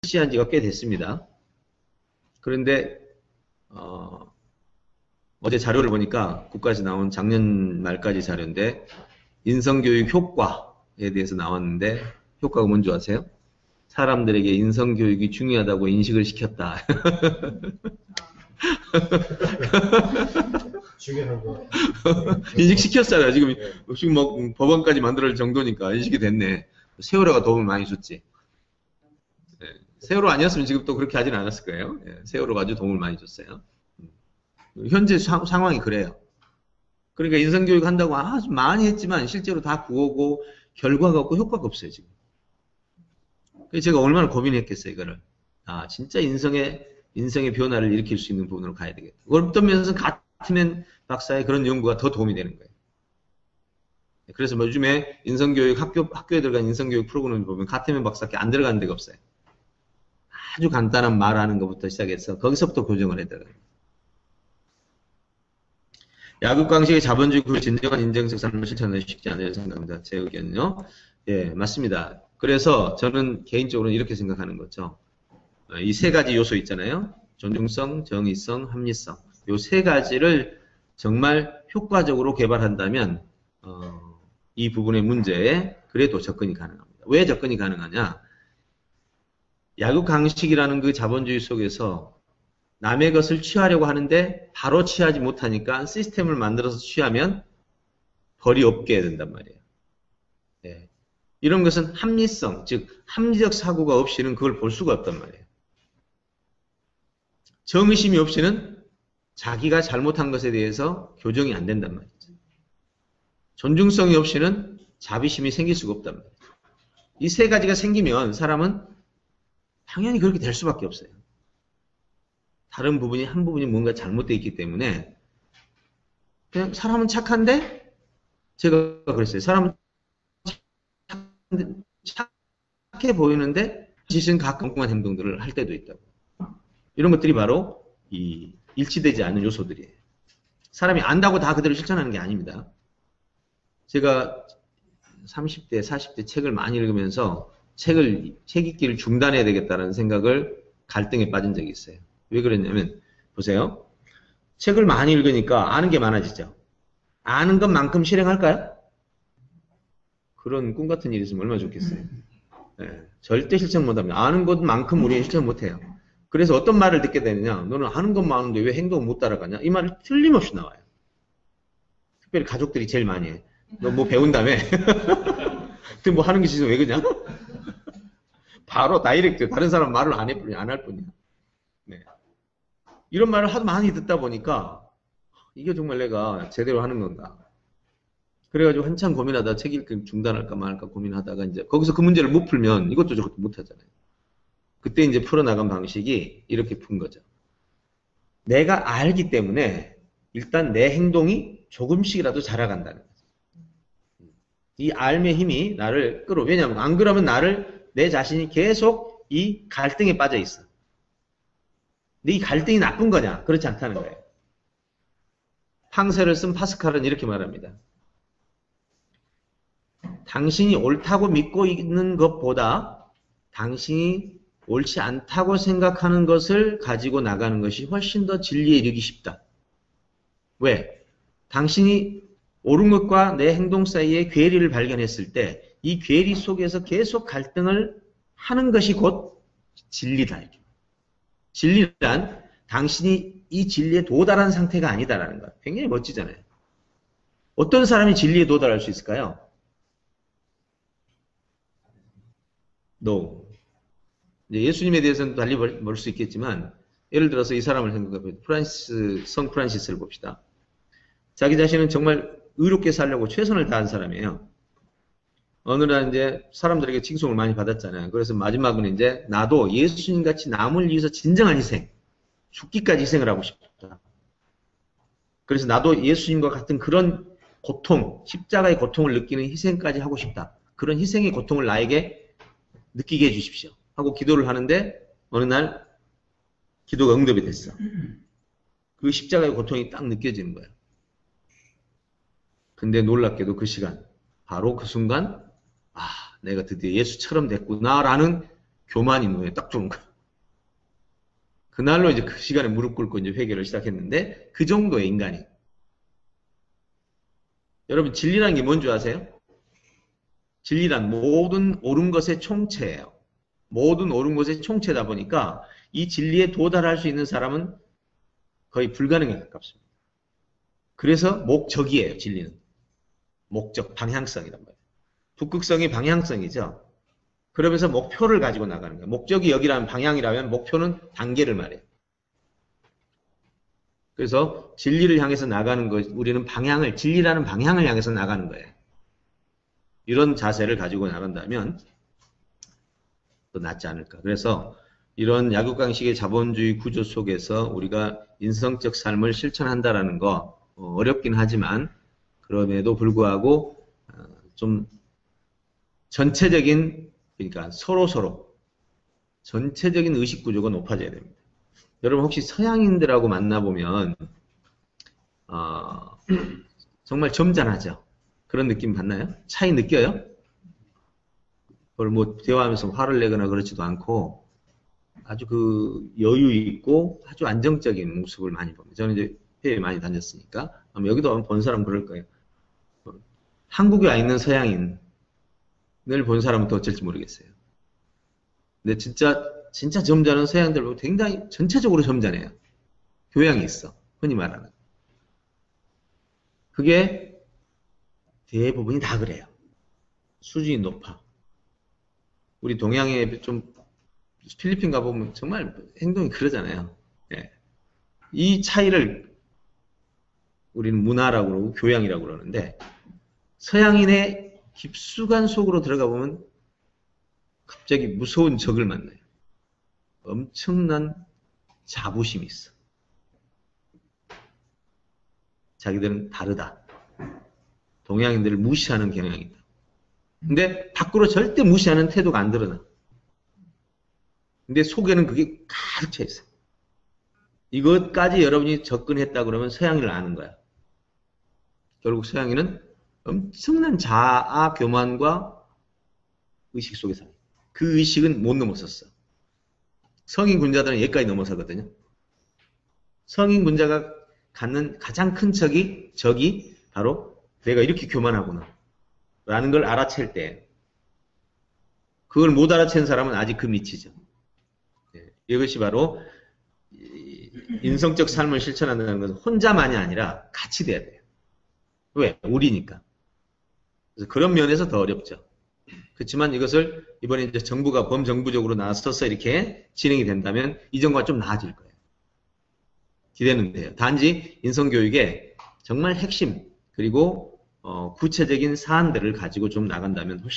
실시한 지가 꽤 됐습니다. 그런데 어제 자료를 보니까 국가에서 나온 작년 말까지 자료인데 인성교육 효과에 대해서 나왔는데 효과가 뭔지 아세요? 사람들에게 인성교육이 중요하다고 인식을 시켰다. 중요한 거. 인식시켰잖아요. 지금 뭐 법안까지 만들어질 정도니까 인식이 됐네. 세월호가 도움을 많이 줬지. 네. 세월호 아니었으면 지금 또 그렇게 하진 않았을 거예요. 네. 세월호가 아주 도움을 많이 줬어요. 현재 상황이 그래요. 그러니까 인성교육 한다고 아주 많이 했지만 실제로 다 구호고 결과가 없고 효과가 없어요, 지금. 그래서 제가 얼마나 고민했겠어요, 이거를. 진짜 인성의 변화를 일으킬 수 있는 부분으로 가야 되겠다. 어떤 면에서 같으면 박사의 그런 연구가 더 도움이 되는 거예요. 그래서 요즘에 인성교육, 학교에 들어간 인성교육 프로그램을 보면 같으면 박사께 안 들어가는 데가 없어요. 아주 간단한 말하는 것부터 시작해서 거기서부터 교정을 해들어가요. 야극강식의 자본주의 그 진정한 인정적 삶을 실천하기 쉽지 않을 생각합니다. 제 의견은요. 예, 맞습니다. 그래서 저는 개인적으로는 이렇게 생각하는 거죠. 이 세 가지 요소 있잖아요. 존중성, 정의성, 합리성. 이 세 가지를 정말 효과적으로 개발한다면 이 부분의 문제에 그래도 접근이 가능합니다. 왜 접근이 가능하냐? 야극강식이라는 그 자본주의 속에서 남의 것을 취하려고 하는데 바로 취하지 못하니까 시스템을 만들어서 취하면 벌이 없게 된단 말이에요. 네. 이런 것은 합리성, 즉 합리적 사고가 없이는 그걸 볼 수가 없단 말이에요. 정의심이 없이는 자기가 잘못한 것에 대해서 교정이 안 된단 말이죠. 존중성이 없이는 자비심이 생길 수가 없단 말이에요. 이 세 가지가 생기면 사람은 당연히 그렇게 될 수밖에 없어요. 다른 부분이 한 부분이 뭔가 잘못되어 있기 때문에 그냥 사람은 착한데 제가 그랬어요. 사람은 착해 보이는데 사실은 가끔 엉뚱한 행동들을 할 때도 있다고. 이런 것들이 바로 이 일치되지 않는 요소들이에요. 사람이 안다고 다 그대로 실천하는 게 아닙니다. 제가 30대, 40대 책을 많이 읽으면서 책 읽기를 중단해야 되겠다는 생각을 갈등에 빠진 적이 있어요. 왜 그랬냐면 보세요. 책을 많이 읽으니까 아는 게 많아지죠. 아는 것만큼 실행할까요? 그런 꿈 같은 일이 있으면 얼마나 좋겠어요. 네, 절대 실천 못합니다. 아는 것만큼 우리는 실천 못해요. 그래서 어떤 말을 듣게 되느냐. 너는 아는 것만 아는데 왜 행동을 못 따라가냐. 이 말이 틀림없이 나와요. 특별히 가족들이 제일 많이 해. 너 뭐 배운다며? 근데 뭐 하는 게 있어서 왜 그러냐? 바로 다이렉트. 다른 사람 말을 안 할 뿐이야. 네. 이런 말을 하도 많이 듣다 보니까 이게 정말 내가 제대로 하는 건가. 그래가지고 한참 고민하다 책 읽기 중단할까 말까 고민하다가 이제 거기서 그 문제를 못 풀면 이것도 저것도 못 하잖아요. 그때 이제 풀어나간 방식이 이렇게 푼 거죠. 내가 알기 때문에 일단 내 행동이 조금씩이라도 자라간다는 거죠. 이 알의 힘이 나를 끌어. 왜냐하면 안 그러면 내 자신이 계속 이 갈등에 빠져 있어. 근데 이 갈등이 나쁜 거냐? 그렇지 않다는 거예요. 팡세를 쓴 파스칼은 이렇게 말합니다. 당신이 옳다고 믿고 있는 것보다 당신이 옳지 않다고 생각하는 것을 가지고 나가는 것이 훨씬 더 진리에 이르기 쉽다. 왜? 당신이 옳은 것과 내 행동 사이에 괴리를 발견했을 때 이 괴리 속에서 계속 갈등을 하는 것이 곧 진리다. 진리란 당신이 이 진리에 도달한 상태가 아니다라는 것. 굉장히 멋지잖아요. 어떤 사람이 진리에 도달할 수 있을까요? No. 이제 예수님에 대해서는 달리 볼 수 있겠지만 예를 들어서 이 사람을 생각해보면 성 프란시스를 봅시다. 자기 자신은 정말 의롭게 살려고 최선을 다한 사람이에요. 어느 날 이제 사람들에게 칭송을 많이 받았잖아요. 그래서 마지막은 이제 나도 예수님 같이 남을 위해서 진정한 희생, 죽기까지 희생을 하고 싶다. 그래서 나도 예수님과 같은 그런 고통, 십자가의 고통을 느끼는 희생까지 하고 싶다. 그런 희생의 고통을 나에게 느끼게 해주십시오. 하고 기도를 하는데 어느 날 기도가 응답이 됐어. 그 십자가의 고통이 딱 느껴지는 거예요. 근데 놀랍게도 그 시간, 바로 그 순간 내가 드디어 예수처럼 됐구나라는 교만이 눈에 딱 들어온 거야. 그날로 이제 그 시간에 무릎 꿇고 이제 회개를 시작했는데 그 정도의 인간이. 여러분 진리라는 게 뭔지 아세요? 진리란 모든 옳은 것의 총체예요. 모든 옳은 것의 총체다 보니까 이 진리에 도달할 수 있는 사람은 거의 불가능에 가깝습니다. 그래서 목적이에요, 진리는. 목적, 방향성이란 말이에요. 북극성이 방향성이죠. 그러면서 목표를 가지고 나가는 거예요. 목적이 여기라면 방향이라면 목표는 단계를 말해요. 그래서 진리를 향해서 나가는 것, 우리는 방향을, 진리라는 방향을 향해서 나가는 거예요. 이런 자세를 가지고 나간다면 또 낫지 않을까. 그래서 이런 약육강식의 자본주의 구조 속에서 우리가 인성적 삶을 실천한다라는 거 어렵긴 하지만 그럼에도 불구하고 좀 전체적인 그러니까 서로 전체적인 의식 구조가 높아져야 됩니다. 여러분 혹시 서양인들하고 만나보면 정말 점잖하죠. 그런 느낌 받나요? 차이 느껴요? 그걸 뭐 대화하면서 화를 내거나 그렇지도 않고 아주 그 여유 있고 아주 안정적인 모습을 많이 봅니다. 저는 이제 해외에 많이 다녔으니까 아마 여기도 본 사람 그럴 거예요. 한국에 와 있는 서양인을 본 사람은 더 어쩔지 모르겠어요. 근데 진짜 점잖은 서양들 보면 굉장히 전체적으로 점잖해요. 교양이 있어. 흔히 말하는. 그게 대부분이 다 그래요. 수준이 높아. 우리 동양에 좀 필리핀 가보면 정말 행동이 그러잖아요. 예. 이 차이를 우리는 문화라고 그러고 교양이라고 그러는데 서양인의 깊숙한 속으로 들어가 보면 갑자기 무서운 적을 만나요. 엄청난 자부심이 있어. 자기들은 다르다. 동양인들을 무시하는 경향이 있다. 근데 밖으로 절대 무시하는 태도가 안 드러나. 근데 속에는 그게 가득 차 있어요. 이것까지 여러분이 접근했다 그러면 서양인을 아는 거야. 결국 서양인은 엄청난 자아 교만과 의식 속에 살아요. 그 의식은 못 넘어섰어. 성인 군자들은 여기까지 넘어서거든요. 성인 군자가 갖는 가장 큰 적이 바로 내가 이렇게 교만하구나 라는 걸 알아챌 때 그걸 못 알아챈 사람은 아직 그 밑이죠. 이것이 바로 인성적 삶을 실천한다는 것은 혼자만이 아니라 같이 돼야 돼요. 왜? 우리니까. 그래서 그런 면에서 더 어렵죠. 그렇지만 이것을 이번에 이제 정부가 범정부적으로 나서서 이렇게 진행이 된다면 이전과 좀 나아질 거예요. 기대는 돼요. 단지 인성교육의 정말 핵심 그리고 구체적인 사안들을 가지고 좀 나간다면 훨씬